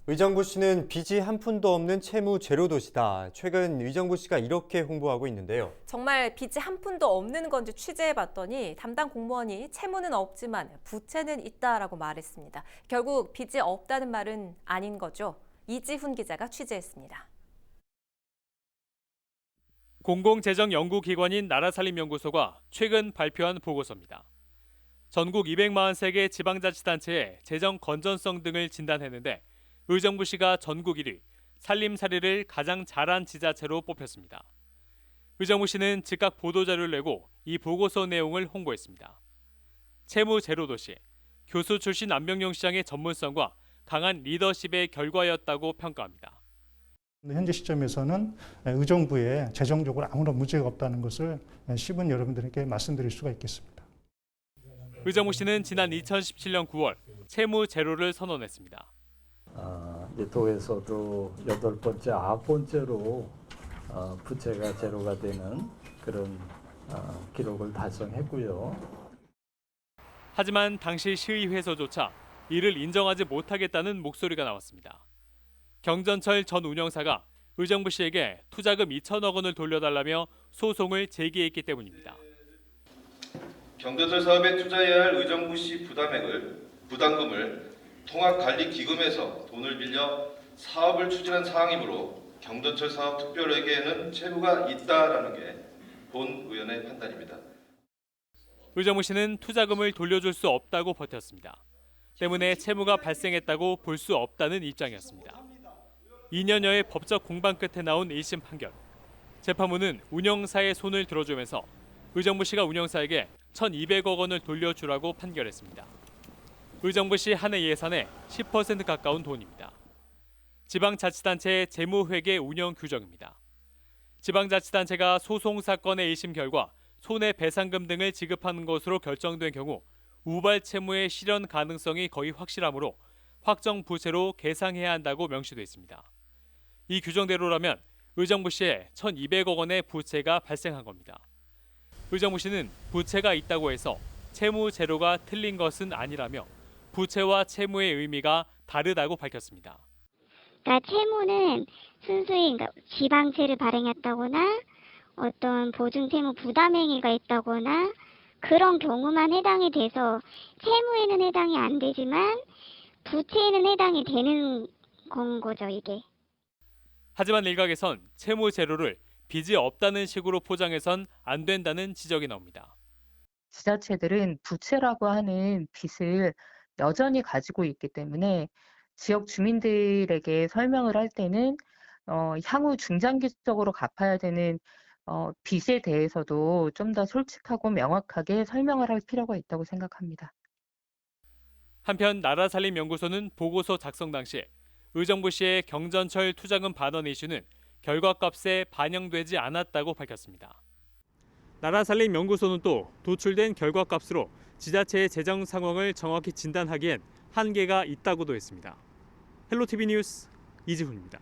의정부 시는 빚이 한 푼도 없는 채무 제로 도시다. 최근 의정부 시가 이렇게 홍보하고 있는데요. 정말 빚이 한 푼도 없는 건지 취재해봤더니 담당 공무원이 채무는 없지만 부채는 있다라고 말했습니다. 결국 빚이 없다는 말은 아닌 거죠. 이지훈 기자가 취재했습니다. 공공재정연구기관인 나라살림연구소가 최근 발표한 보고서입니다. 전국 243개 지방자치단체의 재정 건전성 등을 진단했는데 의정부시가 전국 1위, 살림살이를 가장 잘한 지자체로 뽑혔습니다. 의정부시는 즉각 보도자료를 내고 이 보고서 내용을 홍보했습니다. 채무 제로 도시, 교수 출신 안병용 시장의 전문성과 강한 리더십의 결과였다고 평가합니다. 현재 시점에서는 의정부에 재정적으로 아무런 문제가 없다는 것을 시민 여러분들에게 말씀드릴 수가 있겠습니다. 의정부시는 지난 2017년 9월 채무 제로를 선언했습니다. 도에서도 8번째, 9번째로 부채가 제로가 되는 그런 기록을 달성했고요. 하지만 당시 시의회에서조차 이를 인정하지 못하겠다는 목소리가 나왔습니다. 경전철 전 운영사가 의정부시에게 투자금 2천억 원을 돌려달라며 소송을 제기했기 때문입니다. 경전철 사업에 투자해야 할 의정부시 부담금을 통합관리기금에서 돈을 빌려 사업을 추진한 사항이므로 경전철 사업 특별회계에는 채무가 있다라는 게 본 의원의 판단입니다. 의정부시는 투자금을 돌려줄 수 없다고 버텼습니다. 때문에 채무가 발생했다고 볼 수 없다는 입장이었습니다. 2년여의 법적 공방 끝에 나온 1심 판결. 재판부는 운영사의 손을 들어주면서 의정부시가 운영사에게 1,200억 원을 돌려주라고 판결했습니다. 의정부시 한 해 예산의 10% 가까운 돈입니다. 지방자치단체의 재무회계 운영 규정입니다. 지방자치단체가 소송 사건의 1심 결과 손해배상금 등을 지급하는 것으로 결정된 경우 우발 채무의 실현 가능성이 거의 확실하므로 확정 부채로 계상해야 한다고 명시돼 있습니다. 이 규정대로라면 의정부시에 1,200억 원의 부채가 발생한 겁니다. 의정부시는 부채가 있다고 해서 채무 제로가 틀린 것은 아니라며 부채와 채무의 의미가 다르다고 밝혔습니다. 그러니까 채무는 순수히 지방채를 발행했다거나 어떤 보증채무 부담행위가 있다거나 그런 경우만 해당이 돼서 채무에는 해당이 안 되지만 부채에는 해당이 되는 건 거죠, 이게. 하지만 일각에선 채무 제로를 빚이 없다는 식으로 포장해선 안 된다는 지적이 나옵니다. 지자체들은 부채라고 하는 빚을 여전히 가지고 있기 때문에 지역 주민들에게 설명을 할 때는 향후 중장기적으로 갚아야 되는 빚에 대해서도 좀 더 솔직하고 명확하게 설명을 할 필요가 있다고 생각합니다. 한편 나라살림연구소는 보고서 작성 당시 의정부시의 경전철 투자금 반환 이슈는 결과값에 반영되지 않았다고 밝혔습니다. 나라살림연구소는 또 도출된 결과값으로 지자체의 재정 상황을 정확히 진단하기엔 한계가 있다고도 했습니다. 헬로티비 뉴스 이지훈입니다.